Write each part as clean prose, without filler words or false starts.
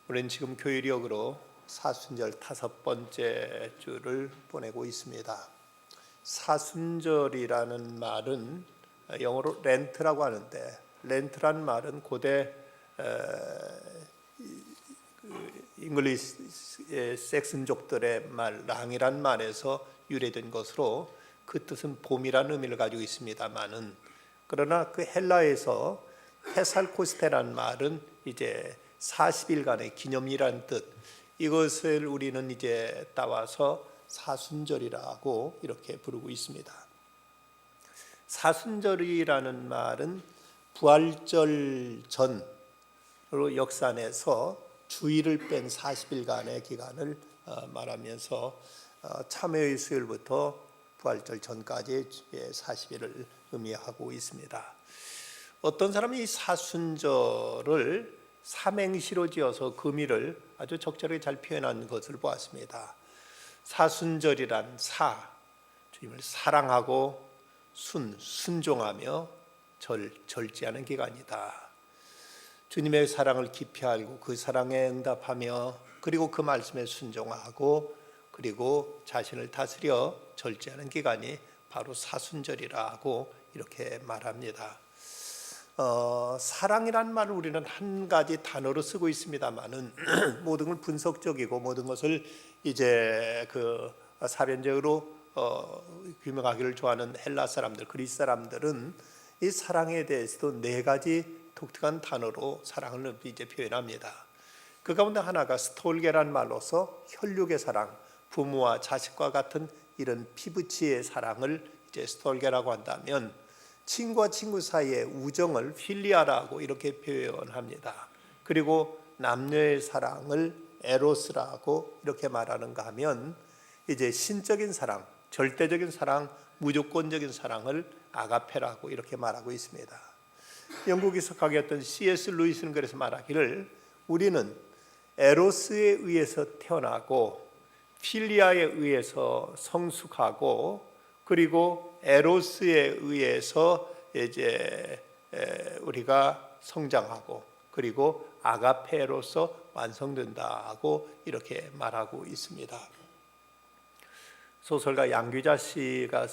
우리는 지금 교회력으로 사순절 5번째 주를 보내고 있습니다. 사순절이라는 말은 영어로 렌트라고 하는데, 렌트라는 말은 고대 잉글리시 섹슨족들의 말 랑이란 말에서 유래된 것으로 그 뜻은 봄이라는 의미를 가지고 있습니다만은, 그러나 그 헬라에서 페살코스테라는 말은 이제 40일간의 기념이라는 뜻, 이것을 우리는 이제 따와서 사순절이라고 이렇게 부르고 있습니다. 사순절이라는 말은 부활절 전으로 역산해서 주일을 뺀 40일간의 기간을 말하면서 참회의 수요일부터 부활절 전까지 40일을 의미하고 있습니다. 어떤 사람이 이 사순절을 삼행시로 지어서 그 의미를 아주 적절하게 잘 표현한 것을 보았습니다. 사순절이란 사, 주님을 사랑하고 순종하며 절제하는 기간이다. 주님의 사랑을 깊이 알고 그 사랑에 응답하며 그리고 그 말씀에 순종하고 그리고 자신을 다스려 절제하는 기간이 바로 사순절이라고 이렇게 말합니다. 사랑이란 말을 우리는 한 가지 단어로 쓰고 있습니다만은 모든 걸 분석적이고 모든 것을 이제 그 사변적으로 규명하기를 좋아하는 헬라 사람들, 그리스 사람들은 이 사랑에 대해서도 4가지 독특한 단어로 사랑을 이제 표현합니다. 그 가운데 하나가 스톨게란 말로서 혈육의 사랑, 부모와 자식과 같은 이런 피부치의 사랑을 이제 스톨게라고 한다면, 친구와 친구 사이의 우정을 필리아라고 이렇게 표현합니다. 그리고 남녀의 사랑을 에로스라고 이렇게 말하는가 하면, 이제 신적인 사랑, 절대적인 사랑, 무조건적인 사랑을 아가페라고 이렇게 말하고 있습니다. 영국의 석학이었던 C.S. 루이스는 그래서 말하기를, 우리는 에로스에 의해서 태어나고 필리아에 의해서 성숙하고 그리고 에로스에 의해서 이제 우리가 성장하고 그리고 아가페로서 완성된다고 이렇게 말하고 있습니다. 소설가 양규자 씨가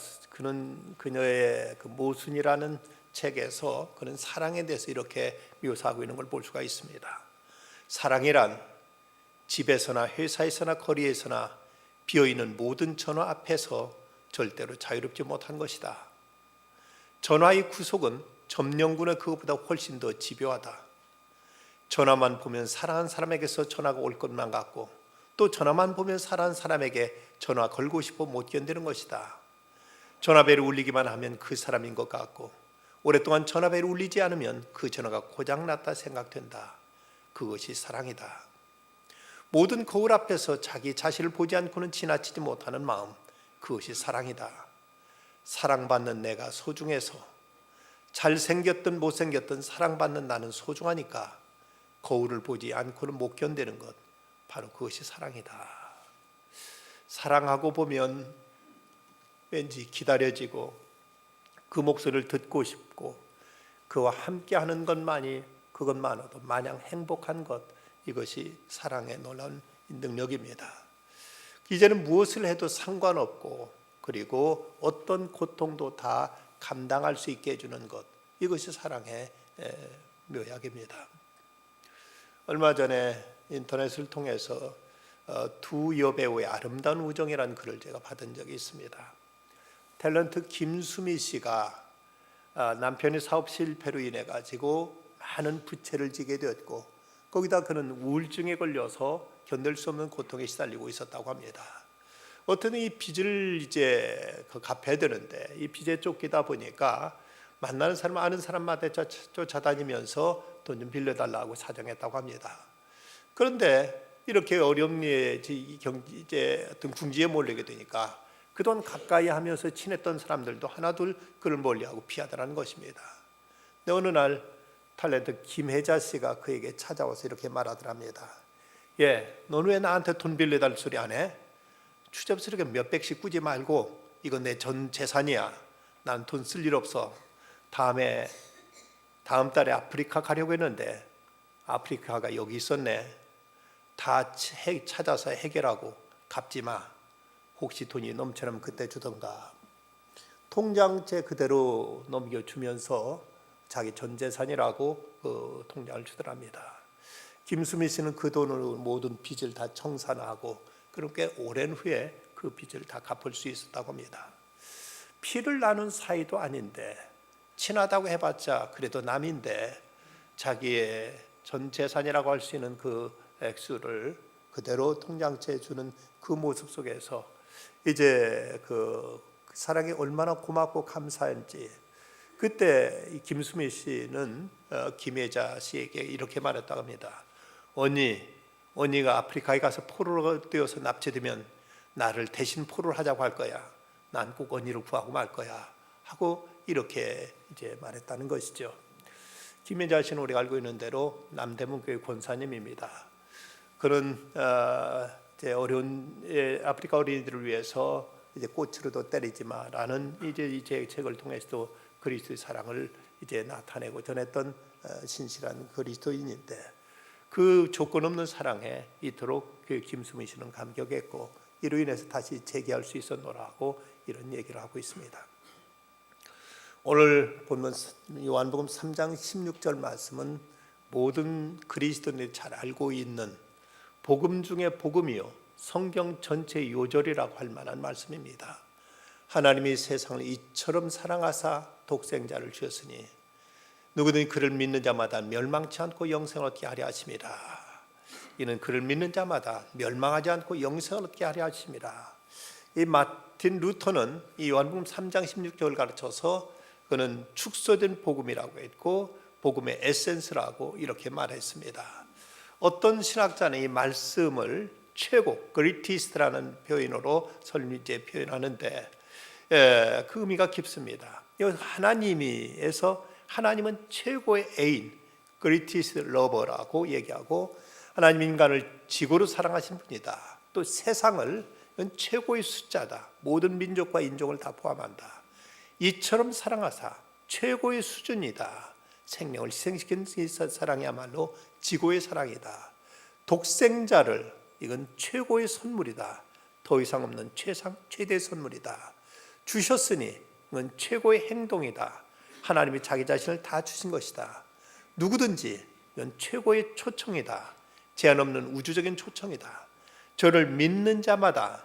그녀의 그 모순이라는 책에서 그런 사랑에 대해서 이렇게 묘사하고 있는 걸 볼 수가 있습니다. 사랑이란 집에서나 회사에서나 거리에서나 비어있는 모든 전화 앞에서 절대로 자유롭지 못한 것이다. 전화의 구속은 점령군의 그것보다 훨씬 더 집요하다. 전화만 보면 사랑하는 사람에게서 전화가 올 것만 같고, 또 전화만 보면 사랑하는 사람에게 전화 걸고 싶어 못 견디는 것이다. 전화벨이 울리기만 하면 그 사람인 것 같고, 오랫동안 전화벨이 울리지 않으면 그 전화가 고장났다 생각된다. 그것이 사랑이다. 모든 거울 앞에서 자기 자신을 보지 않고는 지나치지 못하는 마음, 그것이 사랑이다. 사랑받는 내가 소중해서, 잘생겼든 못생겼든 사랑받는 나는 소중하니까 거울을 보지 않고는 못 견디는 것, 바로 그것이 사랑이다. 사랑하고 보면 왠지 기다려지고 그 목소리를 듣고 싶고 그와 함께하는 것만이, 그것만으로도 마냥 행복한 것, 이것이 사랑의 놀라운 능력입니다. 이제는 무엇을 해도 상관없고 그리고 어떤 고통도 다 감당할 수 있게 해주는 것, 이것이 사랑의 묘약입니다. 얼마 전에 인터넷을 통해서 두 여배우의 아름다운 우정이라는 글을 제가 받은 적이 있습니다. 탤런트 김수미 씨가 남편의 사업 실패로 인해 가지고 많은 부채를 지게 되었고, 거기다 그는 우울증에 걸려서 견딜 수 없는 고통에 시달리고 있었다고 합니다. 어떤 이 빚을 이제 갚아야 되는데 이 빚에 쫓기다 보니까 만나는 사람, 아는 사람마다 쫓아다니면서 돈 좀 빌려달라고 사정했다고 합니다. 그런데 이렇게 어려움에 이제 어떤 궁지에 몰리게 되니까 그동안 가까이 하면서 친했던 사람들도 하나둘 그를 멀리하고 피하더라는 것입니다. 근데 어느 날 탤런트 김혜자 씨가 그에게 찾아와서 이렇게 말하더랍니다. 넌 왜 나한테 돈 빌려달 소리 안 해? 추잡스럽게 몇백씩 꾸지 말고 이건 내 전 재산이야. 난 돈 쓸 일 없어. 다음 달에 아프리카 가려고 했는데 아프리카가 여기 있었네. 다 찾아서 해결하고 갚지 마. 혹시 돈이 넘쳐나면 그때 주던가. 통장채 그대로 넘겨주면서 자기 전 재산이라고 통장을 주더랍니다. 김수미 씨는 그 돈으로 모든 빚을 다 청산하고 그럼 꽤 오랜 후에 그 빚을 다 갚을 수 있었다고 합니다. 피를 나눈 사이도 아닌데 친하다고 해봤자 그래도 남인데 자기의 전 재산이라고 할 수 있는 그 액수를 그대로 통장채에 주는 그 모습 속에서 이제 그 사랑이 얼마나 고맙고 감사한지 그때 이 김수미 씨는 김혜자 씨에게 이렇게 말했다고 합니다. 언니가 아프리카에 가서 포로가 되어서 납치되면 나를 대신 포로를 하자고 할 거야. 난 꼭 언니를 구하고 말 거야. 하고 이렇게 이제 말했다는 것이죠. 김혜자 씨는 우리가 알고 있는 대로 남대문교회 권사님입니다. 그런 이제 어려운 아프리카 어린이들을 위해서 이제 꽃으로도 때리지 마라는 이제 이 책을 통해서도 그리스도의 사랑을 이제 나타내고 전했던 신실한 그리스도인인데 그 조건 없는 사랑에 이토록 그 김수미 씨는 감격했고 이로 인해서 다시 재기할 수 있었노라고 이런 얘기를 하고 있습니다. 오늘 보면 요한복음 3장 16절 말씀은 모든 그리스도인들이 잘 알고 있는 복음 중에 복음이요 성경 전체의 요절이라고 할 만한 말씀입니다. 하나님이 세상을 이처럼 사랑하사 독생자를 주셨으니 누구든지 그를 믿는 자마다 멸망치 않고 영생을 얻게 하려 하심이라. 이는 그를 믿는 자마다 멸망하지 않고 영생을 얻게 하려 하심이라. 이 마틴 루터는 이 요한복음 3장 16절을 가르쳐서 그는 축소된 복음이라고 했고 복음의 에센스라고 이렇게 말했습니다. 어떤 신학자는 이 말씀을 최고, 그리티스트라는 표현으로 설문제 표현하는데 그 의미가 깊습니다. 하나님에서 하나님은 최고의 애인, 그리티스트 러버라고 얘기하고 하나님 인간을 지고로 사랑하신 분이다. 또 세상을 최고의 숫자다. 모든 민족과 인종을 다 포함한다. 이처럼 사랑하사 최고의 수준이다. 생명을 희생시킨 사랑이야말로 지고의 사랑이다. 독생자를 이건 최고의 선물이다. 더 이상 없는 최대의 선물이다. 주셨으니 이건 최고의 행동이다. 하나님이 자기 자신을 다 주신 것이다. 누구든지 이건 최고의 초청이다. 제한 없는 우주적인 초청이다. 저를 믿는 자마다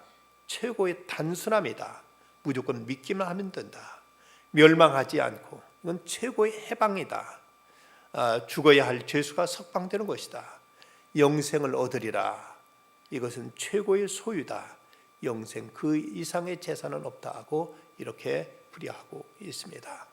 최고의 단순함이다. 무조건 믿기만 하면 된다. 멸망하지 않고 이건 최고의 해방이다. 죽어야 할 죄수가 석방되는 것이다. 영생을 얻으리라. 이것은 최고의 소유다. 영생 그 이상의 재산은 없다 하고 이렇게 풀이하고 있습니다.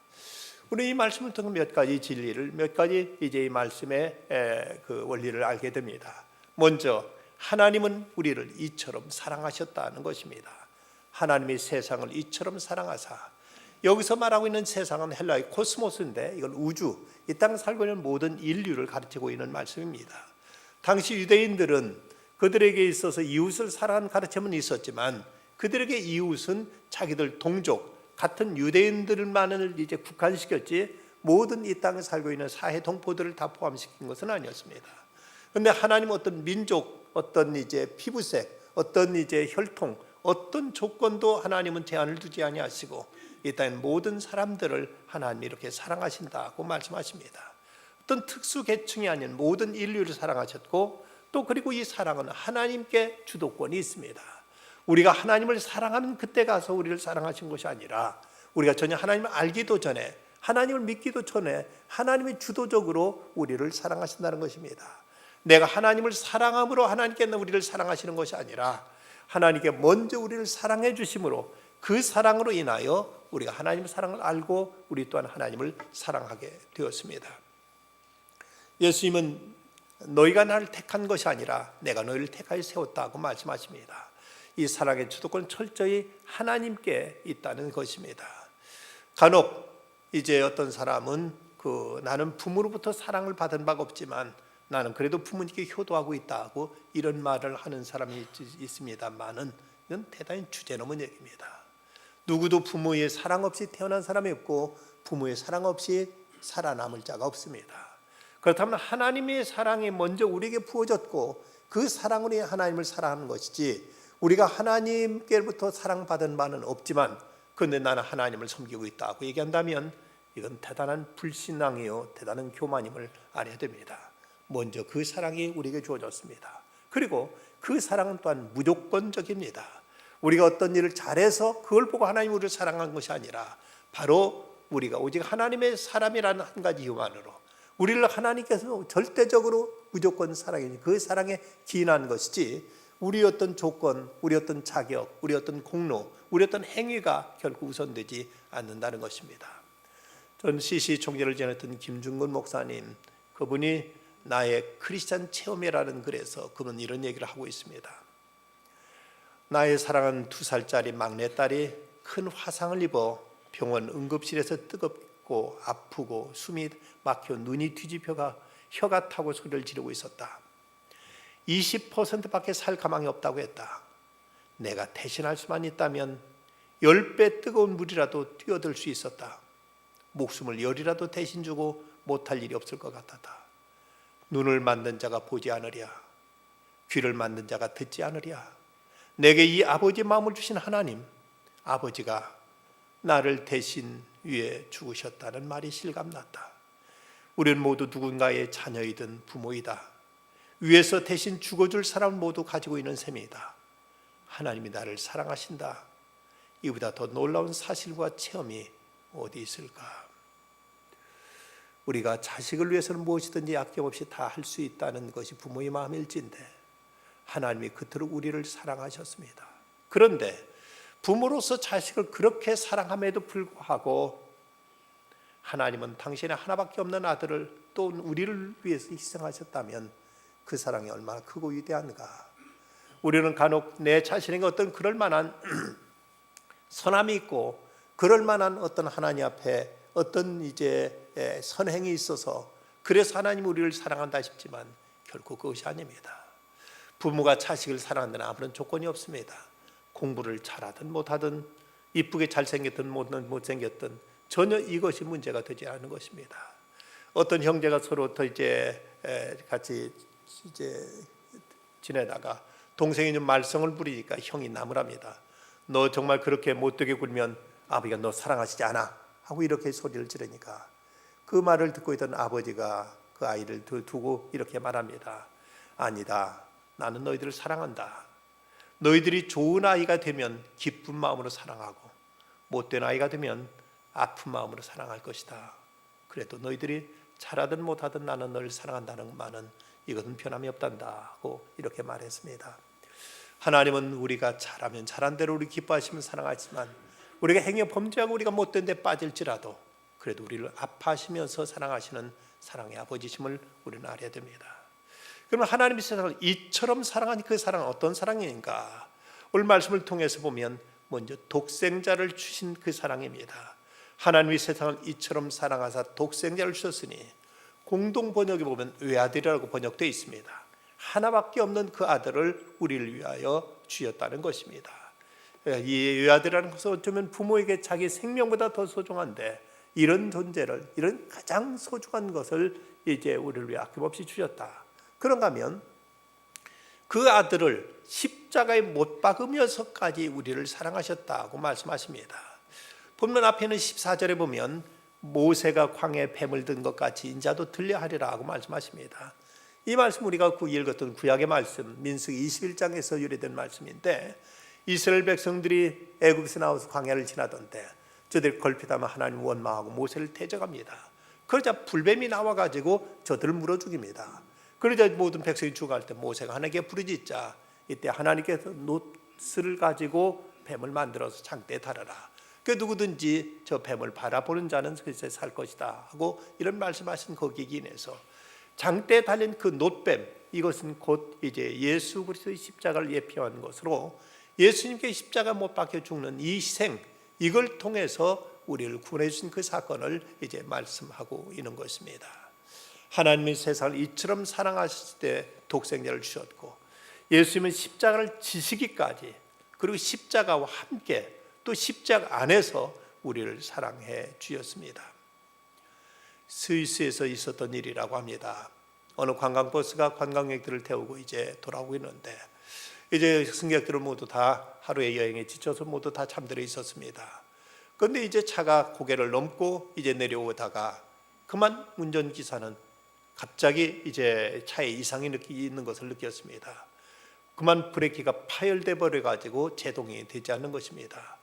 우리 이 말씀을 통해 몇 가지 진리를 몇 가지 이제 이 말씀의 그 원리를 알게 됩니다. 먼저 하나님은 우리를 이처럼 사랑하셨다는 것입니다. 하나님이 세상을 이처럼 사랑하사 여기서 말하고 있는 세상은 헬라의 코스모스인데 이건 우주, 이 땅 살고 있는 모든 인류를 가르치고 있는 말씀입니다. 당시 유대인들은 그들에게 있어서 이웃을 사랑하는 가르침은 있었지만 그들에게 이웃은 자기들 동족 같은 유대인들만을 이제 국한시켰지 모든 이 땅에 살고 있는 사해 동포들을 다 포함시킨 것은 아니었습니다. 그런데 하나님 어떤 민족, 어떤 이제 피부색, 어떤 이제 혈통, 어떤 조건도 하나님은 제한을 두지 아니하시고 이 땅의 모든 사람들을 하나님이 이렇게 사랑하신다고 말씀하십니다. 어떤 특수 계층이 아닌 모든 인류를 사랑하셨고 또 그리고 이 사랑은 하나님께 주도권이 있습니다. 우리가 하나님을 사랑하는 그때 가서 우리를 사랑하신 것이 아니라 우리가 전혀 하나님을 알기도 전에 하나님을 믿기도 전에 하나님이 주도적으로 우리를 사랑하신다는 것입니다. 내가 하나님을 사랑함으로 하나님께 우리를 사랑하시는 것이 아니라 하나님께 먼저 우리를 사랑해 주심으로 그 사랑으로 인하여 우리가 하나님의 사랑을 알고 우리 또한 하나님을 사랑하게 되었습니다. 예수님은 너희가 나를 택한 것이 아니라 내가 너희를 택하여 세웠다고 말씀하십니다. 이 사랑의 주도권 철저히 하나님께 있다는 것입니다. 간혹 이제 어떤 사람은 나는 부모로부터 사랑을 받은 바가 없지만 나는 그래도 부모님께 효도하고 있다고 이런 말을 하는 사람이 있습니다만은 이건 대단히 주제넘은 얘기입니다. 누구도 부모의 사랑 없이 태어난 사람이 없고 부모의 사랑 없이 살아남을 자가 없습니다. 그렇다면 하나님의 사랑이 먼저 우리에게 부어졌고 그 사랑으로 하나님을 사랑하는 것이지, 우리가 하나님께로부터 사랑받은 바는 없지만 그런데 나는 하나님을 섬기고 있다고 얘기한다면 이건 대단한 불신앙이요 대단한 교만임을 알아야 됩니다. 먼저 그 사랑이 우리에게 주어졌습니다. 그리고 그 사랑은 또한 무조건적입니다. 우리가 어떤 일을 잘해서 그걸 보고 하나님이 우리를 사랑한 것이 아니라 바로 우리가 오직 하나님의 사람이라는 한 가지 이유만으로 우리를 하나님께서 절대적으로 무조건 사랑이니 그 사랑에 기인한 것이지, 우리 어떤 조건, 우리 어떤 자격, 우리 어떤 공로, 우리 어떤 행위가 결국 우선되지 않는다는 것입니다. 전 CC 총재를 지냈던 김중근 목사님, 그분이 나의 크리스찬 체험이라는 글에서 그분 이런 얘기를 하고 있습니다. 나의 사랑하는 2살짜리 막내딸이 큰 화상을 입어 병원 응급실에서 뜨겁고 아프고 숨이 막혀 눈이 뒤집혀가 혀가 타고 소리를 지르고 있었다. 20%밖에 살 가망이 없다고 했다. 내가 대신할 수만 있다면 10배 뜨거운 물이라도 뛰어들 수 있었다. 목숨을 열이라도 대신 주고 못할 일이 없을 것 같았다. 눈을 만든 자가 보지 않으랴, 귀를 만든 자가 듣지 않으랴. 내게 이 아버지 마음을 주신 하나님, 아버지가 나를 대신 위해 죽으셨다는 말이 실감났다. 우리는 모두 누군가의 자녀이든 부모이다. 위에서 대신 죽어줄 사람을 모두 가지고 있는 셈이다. 하나님이 나를 사랑하신다. 이보다 더 놀라운 사실과 체험이 어디 있을까? 우리가 자식을 위해서는 무엇이든지 아낌없이 다 할 수 있다는 것이 부모의 마음일진데 하나님이 그토록 우리를 사랑하셨습니다. 그런데 부모로서 자식을 그렇게 사랑함에도 불구하고 하나님은 당신의 하나밖에 없는 아들을 또 우리를 위해서 희생하셨다면 그 사랑이 얼마나 크고 위대한가. 우리는 간혹 내 자신에게 어떤 그럴 만한 선함이 있고 그럴 만한 어떤 하나님 앞에 어떤 이제 선행이 있어서 그래서 하나님 우리를 사랑한다 싶지만 결코 그것이 아닙니다. 부모가 자식을 사랑한다는 아무런 조건이 없습니다. 공부를 잘하든 못하든 이쁘게 잘생겼든 못생겼든 전혀 이것이 문제가 되지 않는 것입니다. 어떤 형제가 서로 더 이제 같이 이제 지내다가 동생이 좀 말썽을 부리니까 형이 나무랍니다. 너 정말 그렇게 못되게 굴면 아버지가 너 사랑하시지 않아 하고 이렇게 소리를 지르니까 그 말을 듣고 있던 아버지가 그 아이를 두고 이렇게 말합니다. 아니다, 나는 너희들을 사랑한다. 너희들이 좋은 아이가 되면 기쁜 마음으로 사랑하고 못된 아이가 되면 아픈 마음으로 사랑할 것이다. 그래도 너희들이 잘하든 못하든 나는 너를 사랑한다는 말은 이것은 변함이 없단다 하고 이렇게 말했습니다. 하나님은 우리가 잘하면 잘한 대로 우리 기뻐하시면 사랑하지만 우리가 행여 범죄하고 우리가 못된 데 빠질지라도 그래도 우리를 아파하시면서 사랑하시는 사랑의 아버지심을 우리는 알아야 됩니다. 그러면 하나님이 세상을 이처럼 사랑한 그 사랑은 어떤 사랑인가? 오늘 말씀을 통해서 보면 먼저 독생자를 주신 그 사랑입니다. 하나님이 세상을 이처럼 사랑하사 독생자를 주셨으니 공동 번역에 보면 외아들이라고 번역되어 있습니다. 하나밖에 없는 그 아들을 우리를 위하여 주셨다는 것입니다. 이 외아들이라는 것은 어쩌면 부모에게 자기 생명보다 더 소중한데 이런 존재를, 이런 가장 소중한 것을 이제 우리를 위해 아낌없이 주셨다. 그런가 하면 그 아들을 십자가에 못 박으면서까지 우리를 사랑하셨다고 말씀하십니다. 본문 앞에는 14절에 보면 모세가 광야에 뱀을 든 것 같이 인자도 들려하리라 하고 말씀하십니다. 이 말씀 우리가 읽었던 구약의 말씀 민수기 21장에서 유래된 말씀인데 이스라엘 백성들이 애굽에서 나와서 광야를 지나던데 저들이 걸핏하면 하나님 원망하고 모세를 대적합니다. 그러자 불뱀이 나와가지고 저들을 물어 죽입니다. 그러자 모든 백성이 죽어갈 때 모세가 하나님께 부르짖자 이때 하나님께서 놋을 가지고 뱀을 만들어서 장대에 달아라. 그 누구든지 저 뱀을 바라보는 자는 그리스도에 살 것이다 하고 이런 말씀하신 거기에 인해서 장대에 달린 그 놋뱀, 이것은 곧 이제 예수 그리스도의 십자가를 예표한 것으로 예수님께 십자가 못 박혀 죽는 이 희생, 이걸 통해서 우리를 구원해 주신 그 사건을 이제 말씀하고 있는 것입니다. 하나님이 세상을 이처럼 사랑하실 때 독생자를 주셨고 예수님은 십자가를 지시기까지 그리고 십자가와 함께 또 십자가 안에서 우리를 사랑해 주셨습니다. 스위스에서 있었던 일이라고 합니다. 어느 관광버스가 관광객들을 태우고 이제 돌아오고 있는데, 이제 승객들은 모두 다 하루의 여행에 지쳐서 모두 다 잠들어 있었습니다. 그런데 이제 차가 고개를 넘고 이제 내려오다가 그만 운전기사는 갑자기 이제 차에 이상이 있는 것을 느꼈습니다. 그만 브레이크가 파열돼 버려 가지고 제동이 되지 않는 것입니다.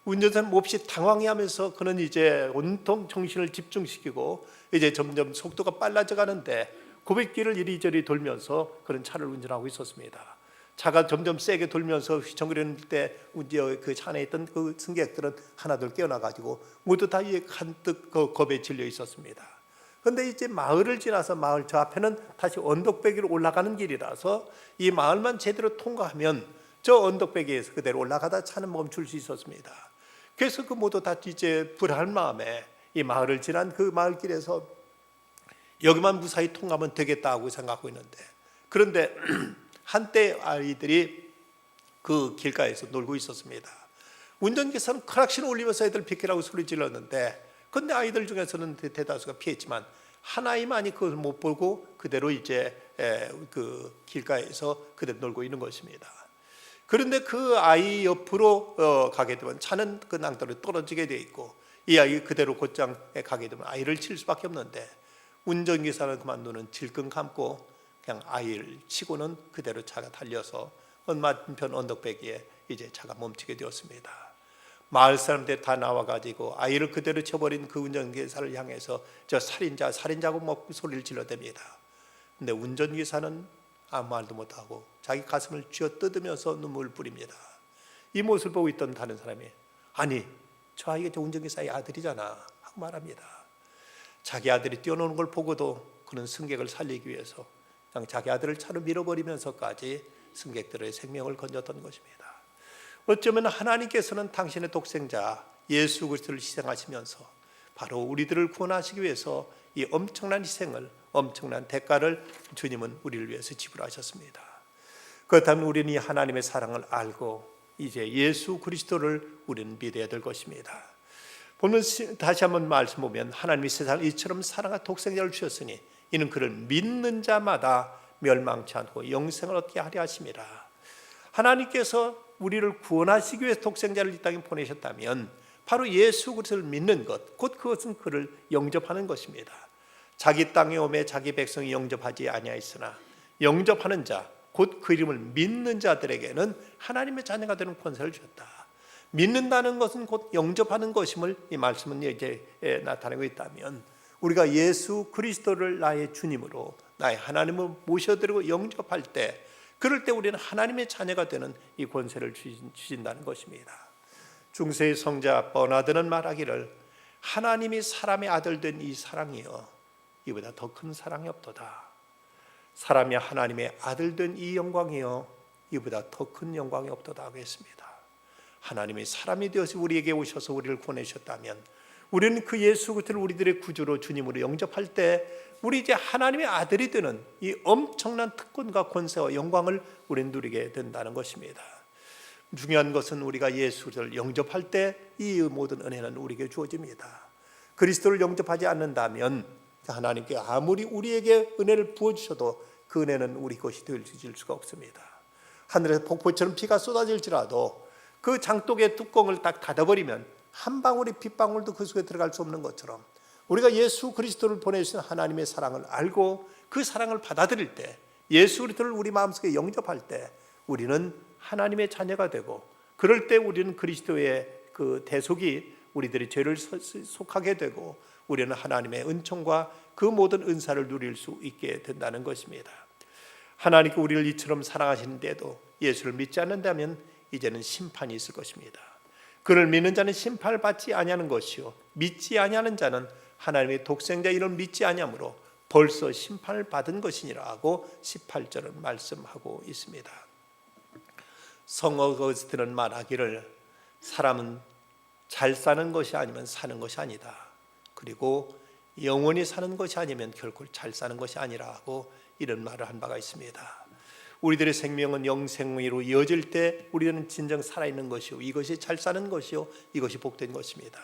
운전사는 몹시 당황해하면서 그는 이제 온통 정신을 집중시키고 이제 점점 속도가 빨라져 가는데 고백길을 이리저리 돌면서 그런 차를 운전하고 있었습니다. 차가 점점 세게 돌면서 휘청거리는 때 그 차 안에 있던 그 승객들은 하나둘 깨어나 가지고 모두 다 한뜩 겁에 질려 있었습니다. 그런데 이제 마을을 지나서 마을 저 앞에는 다시 언덕배기로 올라가는 길이라서 이 마을만 제대로 통과하면 저 언덕배기에서 그대로 올라가다 차는 멈출 수 있었습니다. 그래서 그 모두 다 이제 불안한 마음에 이 마을을 지난 그 마을길에서 여기만 무사히 통과하면 되겠다고 생각하고 있는데, 그런데 한때 아이들이 그 길가에서 놀고 있었습니다. 운전기사는 크락신을 울리면서 애들 비키라고 소리 질렀는데, 근데 아이들 중에서는 대다수가 피했지만 한 아이만이 그걸 못 보고 그대로 이제 그 길가에서 그대로 놀고 있는 것입니다. 그런데 그 아이 옆으로 가게 되면 차는 그 낭떠러지에 떨어지게 돼 있고, 이 아이 그대로 곧장 가게 되면 아이를 칠 수밖에 없는데, 운전기사는 그만 눈은 질끈 감고 그냥 아이를 치고는 그대로 차가 달려서 맞은편 언덕배기에 이제 차가 멈추게 되었습니다. 마을 사람들 다 나와가지고 아이를 그대로 쳐버린 그 운전기사를 향해서 저 살인자고 막 소리를 질러댑니다. 근데 운전기사는 아무 말도 못하고 자기 가슴을 쥐어뜯으면서 눈물을 뿌립니다. 이 모습을 보고 있던 다른 사람이, 아니 저 아이가 저 운전기사의 아들이잖아 하고 말합니다. 자기 아들이 뛰어노는 걸 보고도 그는 승객을 살리기 위해서 자기 아들을 차로 밀어버리면서까지 승객들의 생명을 건졌던 것입니다. 어쩌면 하나님께서는 당신의 독생자 예수 그리스도를 희생하시면서 바로 우리들을 구원하시기 위해서 이 엄청난 희생을, 엄청난 대가를 주님은 우리를 위해서 지불하셨습니다. 그렇다면 우리는 이 하나님의 사랑을 알고 이제 예수 그리스도를 우리는 믿어야 될 것입니다. 보면 다시 한번 말씀 보면, 하나님이 세상을 이처럼 사랑하 독생자를 주셨으니 이는 그를 믿는 자마다 멸망치 않고 영생을 얻게 하려 하심이라. 하나님께서 우리를 구원하시기 위해서 독생자를 이 땅에 보내셨다면 바로 예수 그리스도를 믿는 것, 곧 그것은 그를 영접하는 것입니다. 자기 땅에 오매 자기 백성이 영접하지 아니하였으나 영접하는 자, 곧 그 이름을 믿는 자들에게는 하나님의 자녀가 되는 권세를 주셨다. 믿는다는 것은 곧 영접하는 것임을 이 말씀은 이제 나타내고 있다면, 우리가 예수 그리스도를 나의 주님으로 나의 하나님을 모셔드리고 영접할 때, 그럴 때 우리는 하나님의 자녀가 되는 이 권세를 주신다는 것입니다. 중세의 성자 버나드는 말하기를, 하나님이 사람의 아들 된 이 사랑이여 이보다 더 큰 사랑이 없도다. 사람이 하나님의 아들 된 이 영광이여 이보다 더 큰 영광이 없도다 하고 했습니다. 하나님이 사람이 되어서 우리에게 오셔서 우리를 구원하셨다면, 우리는 그 예수 그리스도를 우리들의 구주로 주님으로 영접할 때 우리 이제 하나님의 아들이 되는 이 엄청난 특권과 권세와 영광을 우리는 누리게 된다는 것입니다. 중요한 것은 우리가 예수를 영접할 때 이 모든 은혜는 우리에게 주어집니다. 그리스도를 영접하지 않는다면 하나님께 아무리 우리에게 은혜를 부어주셔도 그 은혜는 우리 것이 될 수가 없습니다. 하늘에서 폭포처럼 비가 쏟아질지라도 그 장독의 뚜껑을 딱 닫아버리면 한 방울의 빗방울도 그 속에 들어갈 수 없는 것처럼, 우리가 예수 그리스도를 보내주신 하나님의 사랑을 알고 그 사랑을 받아들일 때, 예수 그리스도를 우리 마음속에 영접할 때 우리는 하나님의 자녀가 되고, 그럴 때 우리는 그리스도의 그 대속이 우리들의 죄를 속하게 되고, 우리는 하나님의 은총과 그 모든 은사를 누릴 수 있게 된다는 것입니다. 하나님께 우리를 이처럼 사랑하시는데도 예수를 믿지 않는다면 이제는 심판이 있을 것입니다. 그를 믿는 자는 심판을 받지 아니하는 것이요 믿지 아니하는 자는 하나님의 독생자 이름을 믿지 아니하므로 벌써 심판을 받은 것이니라 하고 18절은 말씀하고 있습니다. 성 어거스틴은 말하기를, 사람은 잘 사는 것이 아니면 사는 것이 아니다. 그리고 영원히 사는 것이 아니면 결코 잘 사는 것이 아니라 하고 이런 말을 한 바가 있습니다. 우리들의 생명은 영생으로 이어질 때 우리는 진정 살아있는 것이요 이것이 잘 사는 것이요 이것이 복된 것입니다.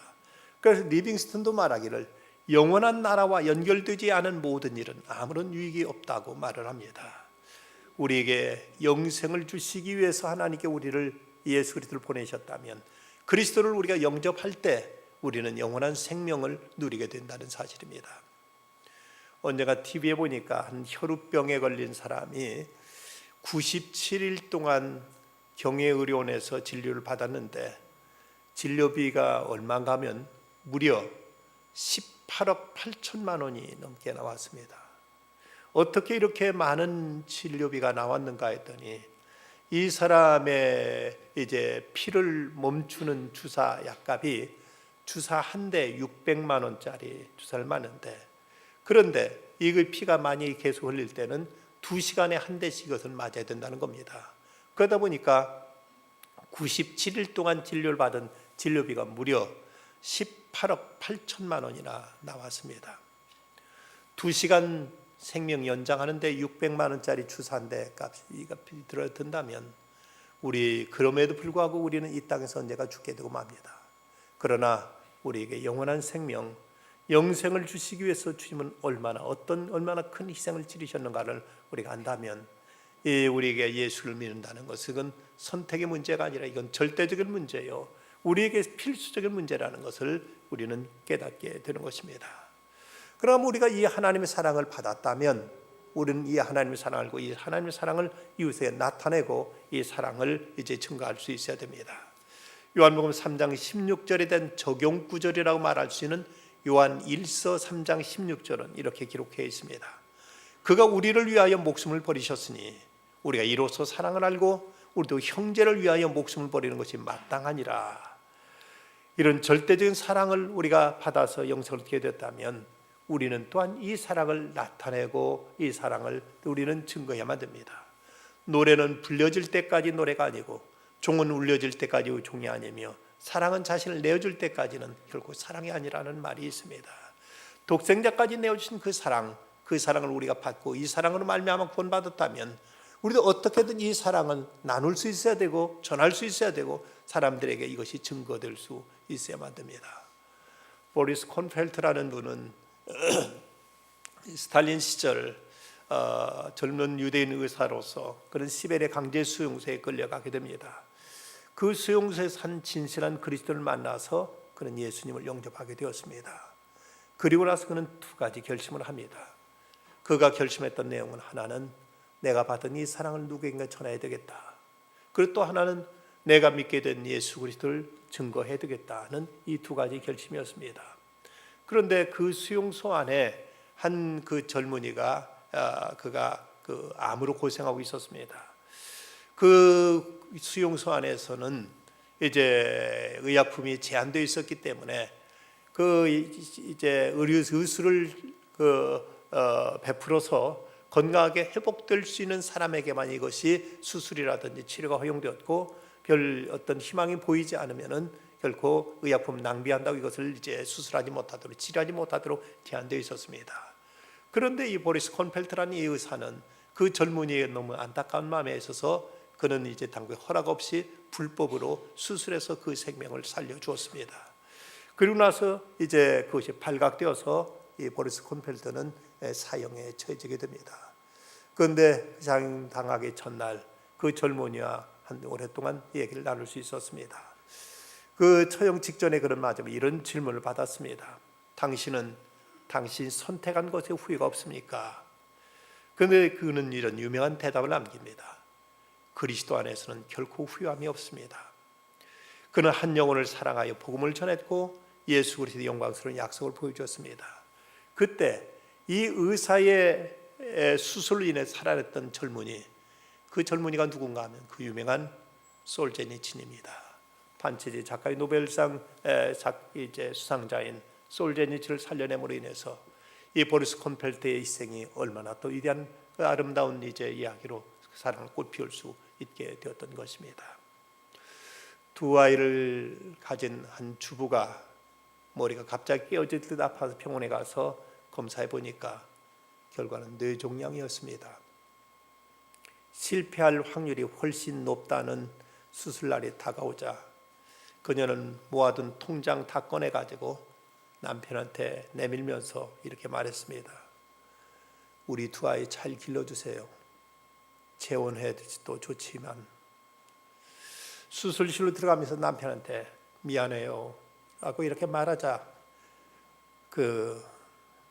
그래서 리빙스턴도 말하기를, 영원한 나라와 연결되지 않은 모든 일은 아무런 유익이 없다고 말을 합니다. 우리에게 영생을 주시기 위해서 하나님께 우리를 예수 그리스도를 보내셨다면 그리스도를 우리가 영접할 때 우리는 영원한 생명을 누리게 된다는 사실입니다. 언젠가 TV에 보니까 한 혈우병에 걸린 사람이 97일 동안 경외의료원에서 진료를 받았는데 진료비가 얼마인가 하면 무려 18억 8천만 원이 넘게 나왔습니다. 어떻게 이렇게 많은 진료비가 나왔는가 했더니 이 사람의 이제 피를 멈추는 주사 약값이 주사 한 대 600만 원짜리 주사를 맞는데, 그런데 이 피가 많이 계속 흘릴 때는 2시간에 한 대씩 이것을 맞아야 된다는 겁니다. 그러다 보니까 97일 동안 진료를 받은 진료비가 무려 18억 8천만 원이나 나왔습니다. 2시간 생명 연장하는데 600만 원짜리 주사 한 대 값이 들어든다면 우리 그럼에도 불구하고 우리는 이 땅에서 언제가 죽게 되고 맙니다. 그러나 우리에게 영원한 생명, 영생을 주시기 위해서 주님은 얼마나 큰 희생을 치르셨는가를 우리가 안다면 우리에게 예수를 믿는다는 것은 선택의 문제가 아니라 이건 절대적인 문제요, 우리에게 필수적인 문제라는 것을 우리는 깨닫게 되는 것입니다. 그럼 우리가 이 하나님의 사랑을 받았다면 우리는 이 하나님의 사랑을 알고 이 하나님의 사랑을 이웃에 나타내고 이 사랑을 이제 증거할 수 있어야 됩니다. 요한복음 3장 16절에 대한 적용 구절이라고 말할 수 있는 요한 1서 3장 16절은 이렇게 기록되어 있습니다. 그가 우리를 위하여 목숨을 버리셨으니 우리가 이로써 사랑을 알고 우리도 형제를 위하여 목숨을 버리는 것이 마땅하니라. 이런 절대적인 사랑을 우리가 받아서 영생을 얻게 됐다면 우리는 또한 이 사랑을 나타내고 이 사랑을 우리는 증거해야만 됩니다. 노래는 불려질 때까지 노래가 아니고 종은 울려질 때까지 종이 아니며 사랑은 자신을 내어줄 때까지는 결국 사랑이 아니라는 말이 있습니다. 독생자까지 내어주신 그 사랑을 우리가 받고 이 사랑으로 말미암아 구원받았다면 우리도 어떻게든 이 사랑을 나눌 수 있어야 되고 전할 수 있어야 되고 사람들에게 이것이 증거될 수 있어야만 됩니다. 보리스 콘펠트라는 분은 스탈린 시절 젊은 유대인 의사로서 그런 시베리아 강제 수용소에 끌려가게 됩니다. 그 수용소에서 한 진실한 그리스도를 만나서 그는 예수님을 영접하게 되었습니다. 그리고 나서 그는 2가지 결심을 합니다. 그가 결심했던 내용은 하나는 내가 받은 이 사랑을 누구에게 전해야 되겠다. 그리고 또 하나는 내가 믿게 된 예수 그리스도를 증거해야 되겠다는 이 2가지 결심이었습니다. 그런데 그 수용소 안에 한 그 젊은이가 그가 그 암으로 고생하고 있었습니다. 그 수용소 안에서는 이제 의약품이 제한되어 있었기 때문에 그 이제 의술을 베풀어서 건강하게 회복될 수 있는 사람에게만 이것이 수술이라든지 치료가 허용되었고 별 어떤 희망이 보이지 않으면은 결코 의약품 낭비한다고 이것을 이제 수술하지 못하도록 치료하지 못하도록 제한되어 있었습니다. 그런데 이 보리스 콘펠트라는 이 의사는 그 젊은이의 너무 안타까운 마음에 있어서 그는 이제 당국의 허락 없이 불법으로 수술해서 그 생명을 살려주었습니다. 그리고 나서 이제 그것이 발각되어서 이 보리스 콘펠트는 사형에 처해지게 됩니다. 그런데 사형당하기 전날 그 젊은이와 한 오랫동안 얘기를 나눌 수 있었습니다. 그 처형 직전에 그런 마지막에 이런 질문을 받았습니다. 당신은 당신이 선택한 것에 후회가 없습니까? 그런데 그는 이런 유명한 대답을 남깁니다. 그리스도 안에서는 결코 후회함이 없습니다. 그는 한 영혼을 사랑하여 복음을 전했고 예수 그리스도의 영광스러운 약속을 보여주었습니다. 그때 이 의사의 수술로 인해 살아냈던 젊은이, 그 젊은이가 누군가 하면 그 유명한 솔제니친입니다. 판체제 작가의 노벨상 이제 수상자인 솔제니친을 살려냄으로 인해서 이 보리스 콘펠트의 희생이 얼마나 또 위대한 아름다운 이제 이야기로 사랑을 꽃피울 수 있게 되었던 것입니다. 2 아이를 가진 한 주부가 머리가 갑자기 깨어질 듯 아파서 병원에 가서 검사해 보니까 결과는 뇌종양이었습니다. 실패할 확률이 훨씬 높다는 수술날이 다가오자 그녀는 모아둔 통장 다 꺼내가지고 남편한테 내밀면서 이렇게 말했습니다. 우리 두 아이 잘 길러주세요. 재혼해도 좋지만. 수술실로 들어가면서 남편한테 미안해요 라고 이렇게 말하자 그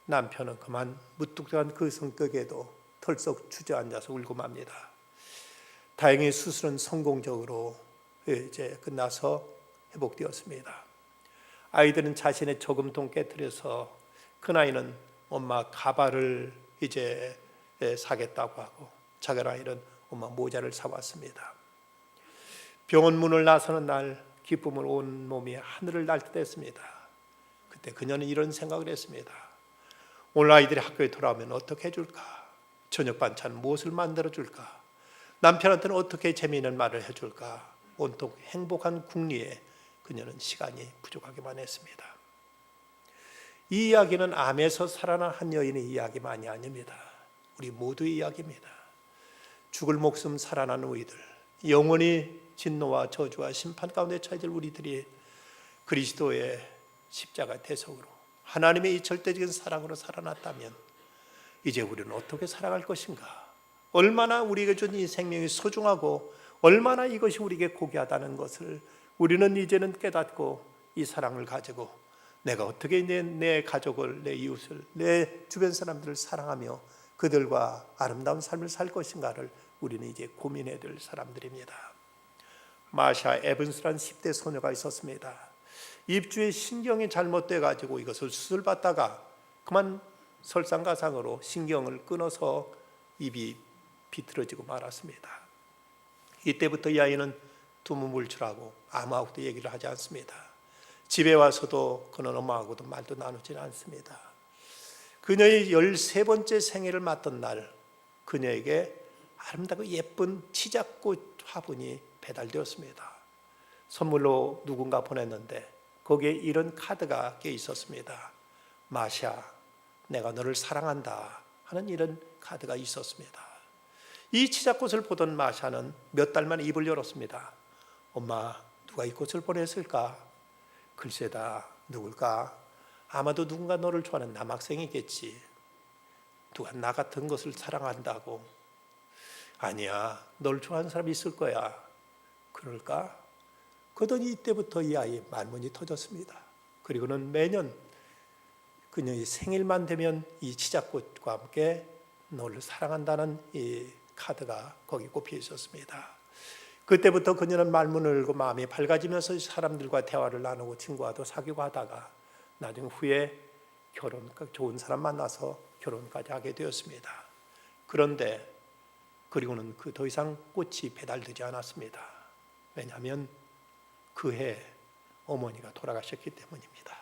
남편은 그만 무뚝뚝한 그 성격에도 털썩 주저앉아서 울고 맙니다. 다행히 수술은 성공적으로 이제 끝나서 회복되었습니다. 아이들은 자신의 저금통 깨뜨려서 큰아이는 엄마 가발을 이제 사겠다고 하고 작은 아이는 엄마 모자를 사왔습니다. 병원 문을 나서는 날 기쁨을 온 몸이 하늘을 날 듯 했습니다. 그때 그녀는 이런 생각을 했습니다. 오늘 아이들이 학교에 돌아오면 어떻게 해줄까? 저녁 반찬 무엇을 만들어줄까? 남편한테는 어떻게 재미있는 말을 해줄까? 온통 행복한 궁리에 그녀는 시간이 부족하기만 했습니다. 이 이야기는 암에서 살아난 한 여인의 이야기만이 아닙니다. 우리 모두의 이야기입니다. 죽을 목숨 살아난 우리들, 영원히 진노와 저주와 심판 가운데 처해질 우리들이 그리스도의 십자가 대속으로 하나님의 이 절대적인 사랑으로 살아났다면 이제 우리는 어떻게 살아갈 것인가? 얼마나 우리에게 준 이 생명이 소중하고 얼마나 이것이 우리에게 고귀하다는 것을 우리는 이제는 깨닫고 이 사랑을 가지고 내가 어떻게 내 가족을, 내 이웃을, 내 주변 사람들을 사랑하며 그들과 아름다운 삶을 살 것인가를 우리는 이제 고민해야 될 사람들입니다. 마샤 에번스라는 10대 소녀가 있었습니다. 입주에 신경이 잘못돼 가지고 이것을 수술받다가 그만 설상가상으로 신경을 끊어서 입이 비틀어지고 말았습니다. 이때부터 이 아이는 두무물출하고 아무하고도 얘기를 하지 않습니다. 집에 와서도 그는 엄마하고도 말도 나누지는 않습니다. 그녀의 13번째 생일을 맞던 날 그녀에게 아름다고 예쁜 치자꽃 화분이 배달되었습니다. 선물로 누군가 보냈는데 거기에 이런 카드가 껴 있었습니다. 마샤, 내가 너를 사랑한다 하는 이런 카드가 있었습니다. 이 치자꽃을 보던 마샤는 몇 달 만에 입을 열었습니다. 엄마, 누가 이 꽃을 보냈을까? 글쎄다, 누굴까? 아마도 누군가 너를 좋아하는 남학생이겠지. 누가 나 같은 것을 사랑한다고? 아니야, 널 좋아하는 사람이 있을 거야. 그럴까? 그러더니 이때부터 이 아이의 말문이 터졌습니다. 그리고는 매년 그녀의 생일만 되면 이 치자꽃과 함께 너를 사랑한다는 이 카드가 거기 꼽혀 있었습니다. 그때부터 그녀는 말문을 열고 마음이 밝아지면서 사람들과 대화를 나누고 친구와도 사귀고 하다가 나중 후에 좋은 사람 만나서 결혼까지 하게 되었습니다. 그런데 그리고는 그 더 이상 꽃이 배달되지 않았습니다. 왜냐하면 그해 어머니가 돌아가셨기 때문입니다.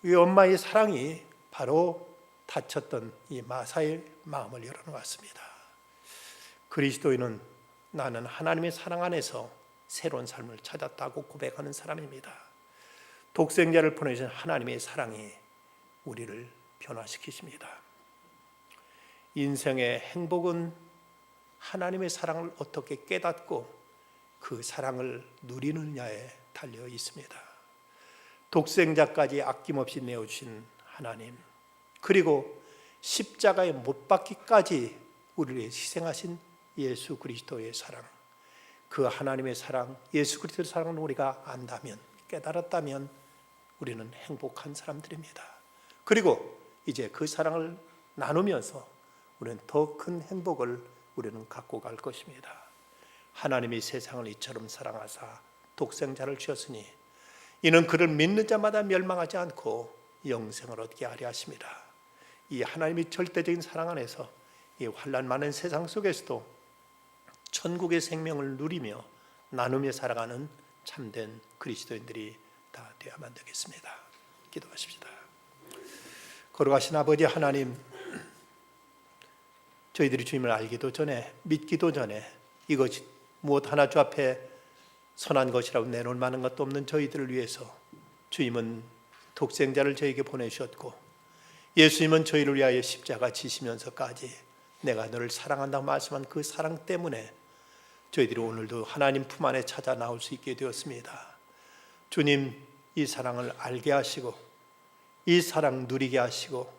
이 엄마의 사랑이 바로 다쳤던 이 마사의 마음을 열어놓았습니다. 그리스도인은 나는 하나님의 사랑 안에서 새로운 삶을 찾았다고 고백하는 사람입니다. 독생자를 보내신 하나님의 사랑이 우리를 변화시키십니다. 인생의 행복은 하나님의 사랑을 어떻게 깨닫고 그 사랑을 누리느냐에 달려 있습니다. 독생자까지 아낌없이 내어주신 하나님, 그리고 십자가에 못 박기까지 우리를 희생하신 예수 그리스도의 사랑, 그 하나님의 사랑, 예수 그리스도의 사랑을 우리가 안다면, 깨달았다면 우리는 행복한 사람들입니다. 그리고 이제 그 사랑을 나누면서 우리는 더 큰 행복을 우리는 갖고 갈 것입니다. 하나님이 세상을 이처럼 사랑하사 독생자를 주셨으니 이는 그를 믿는 자마다 멸망하지 않고 영생을 얻게 하려 하심이라. 이 하나님의 절대적인 사랑 안에서 이 환난 많은 세상 속에서도 천국의 생명을 누리며 나누며 살아가는 참된 그리스도인들이 다 되어야만 되겠습니다. 기도하십시다. 거룩하신 아버지 하나님, 저희들이 주님을 알기도 전에, 믿기도 전에 이것이 무엇 하나 주 앞에 선한 것이라고 내놓을 만한 것도 없는 저희들을 위해서 주님은 독생자를 저에게 보내주셨고, 예수님은 저희를 위하여 십자가 지시면서까지 내가 너를 사랑한다고 말씀한 그 사랑 때문에 저희들이 오늘도 하나님 품 안에 찾아 나올 수 있게 되었습니다. 주님, 이 사랑을 알게 하시고 이 사랑 누리게 하시고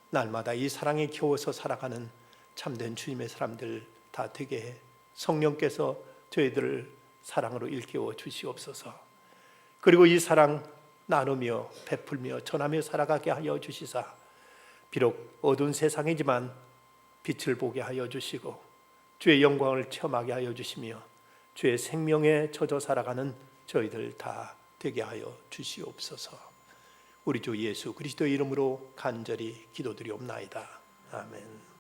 날마다 이 사랑에 겨워서 살아가는 참된 주님의 사람들 다 되게 해 성령께서 저희들을 사랑으로 일깨워 주시옵소서. 그리고 이 사랑 나누며 베풀며 전하며 살아가게 하여 주시사 비록 어두운 세상이지만 빛을 보게 하여 주시고 주의 영광을 체험하게 하여 주시며 주의 생명에 젖어 살아가는 저희들 다 되게 하여 주시옵소서. 우리 주 예수 그리스도의 이름으로 간절히 기도드리옵나이다. 아멘.